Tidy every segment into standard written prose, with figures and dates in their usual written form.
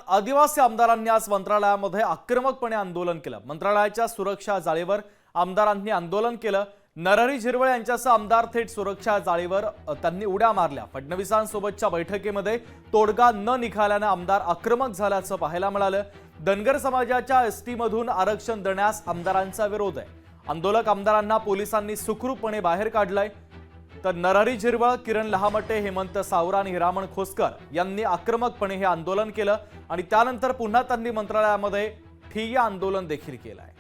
आदिवासी आमदारांनी आज मंत्रालयामध्ये आक्रमकपणे आंदोलन केलं। मंत्रालयाच्या सुरक्षा जाळीवर आमदारांनी आंदोलन केलं। नरहरी झिरवळ यांच्यासह आमदार थेट सुरक्षा जाळीवर त्यांनी उड्या मारल्या। फडणवीसांसोबतच्या बैठकीमध्ये तोडगा न निघाल्याने आमदार आक्रमक झाल्याचं पाहायला मिळालं। धनगर समाजाच्या एसटी मधून आरक्षण देण्यास आमदारांचा विरोध आहे। आंदोलक आमदारांना पोलिसांनी सुखरूपपणे बाहेर काढलंय। तर नरहरी झिरवळ, किरण लहामटे, हेमंत सावरा आणि हिरामण खोसकर यांनी आक्रमकपणे हे आंदोलन केलं आणि त्यानंतर पुन्हा त्यांनी मंत्रालयामध्ये ठिय्या आंदोलन देखील केलं आहे।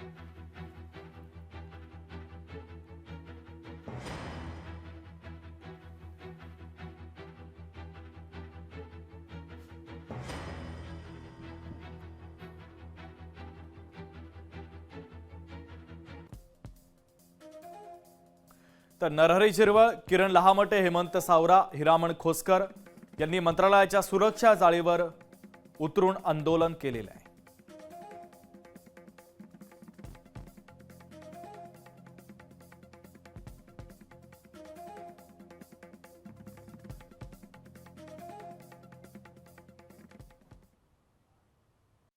तर नरहरी झिरवळ, किरण लहामटे, हेमंत सावरा, हिरामण खोसकर यांनी मंत्रालयाच्या सुरक्षा जाळीवर उतरून आंदोलन केलेलं आहे।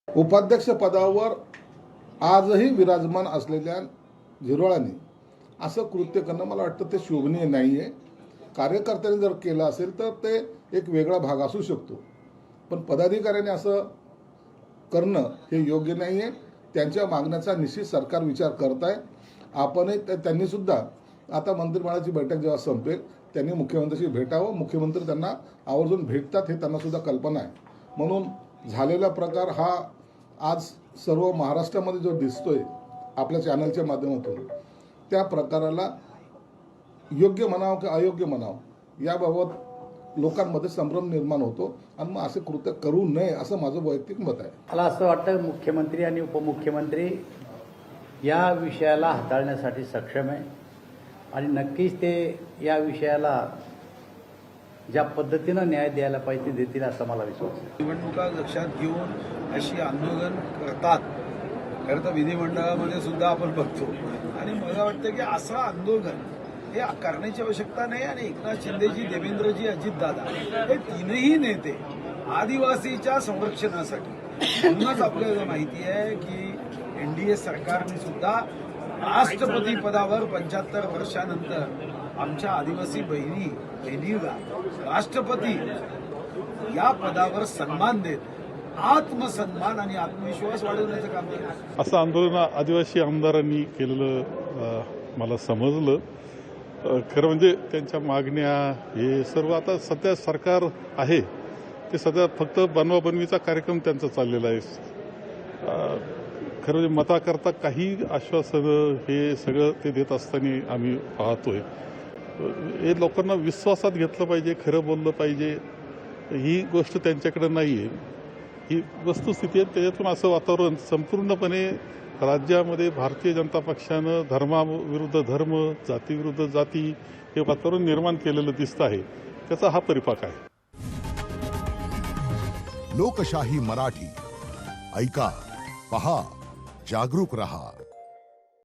उपाध्यक्ष पदावर आजही विराजमान असलेल्या झिरवळांनी असं कृत्य करणं मला वाटतं ते शोभनीय नाही आहे। कार्यकर्त्यांनी जर केलं असेल तर ते एक वेगळा भाग असू शकतो, पण पदाधिकाऱ्यांनी असं करणं हे योग्य नाही आहे। त्यांच्या मागण्याचा निश्चित सरकार विचार करत आहे। आपणही त्यांनी सुद्धा आता मंत्रिमंडळाची बैठक जेव्हा संपेल त्यांनी मुख्यमंत्र्यांशी भेटावं। मुख्यमंत्री त्यांना आवर्जून भेटतात हे त्यांना सुद्धा कल्पना आहे। म्हणून झालेला प्रकार हा आज सर्व महाराष्ट्रामध्ये जो दिसतोय आपल्या चॅनलच्या माध्यमातून, त्या प्रकाराला योग्य म्हणावं की अयोग्य म्हणावं याबाबत लोकांमध्ये संभ्रम निर्माण होतो आणि मग असे कृत्य करू नये असं माझं वैयक्तिक मत आहे। मला असं वाटतं मुख्यमंत्री आणि उपमुख्यमंत्री या विषयाला हाताळण्यासाठी सक्षम आहे आणि नक्कीच ते या विषयाला ज्या पद्धतीनं न्याय द्यायला पाहिजे ते देतील असं मला विश्वास आहे। निवडणुका लक्षात घेऊन अशी आंदोलन करतात, खरं तर विधिमंडळामध्ये सुद्धा आपण बघतो आणि मला वाटतं की असं आंदोलन हे करण्याची आवश्यकता नाही। आणि एकनाथ शिंदेजी, देवेंद्रजी, अजितदादा हे तीनही नेते आदिवासीच्या संरक्षणासाठी, म्हणूनच आपल्याला माहिती आहे की एनडीए सरकारने सुद्धा राष्ट्रपती पदावर 75 वर्षानंतर आमच्या आदिवासी बहिणीला राष्ट्रपती या पदावर सन्मान देत आत्मसन्मान आणि आत्मविश्वास वाढवण्याचं काम केलं। असं आंदोलन आदिवासी आमदारांनी केलेलं मला समजलं। खरं म्हणजे त्यांच्या मागण्या हे सर्व आता सध्या सरकार आहे ते सध्या फक्त बनवाबनवीचा कार्यक्रम त्यांचा चाललेला आहे। खरं म्हणजे मताकरता काही आश्वासनं हे सगळं ते देत असताना आम्ही पाहतोय। हे लोकांना विश्वासात घेतलं पाहिजे, खरं बोललं पाहिजे, ही गोष्ट त्यांच्याकडे नाही आहे। ही वस्तुस्थिती आहे। त्याच्यातून असं वातावरण संपूर्णपणे राज्यामध्ये भारतीय जनता पक्षानं धर्माविरुद्ध धर्म, जातीविरुद्ध जाती हे वातावरण निर्माण केलेलं दिसतं आहे। त्याचा हा परिपाक आहे। लोकशाही मराठी ऐका, पहा, जागरूक रहा।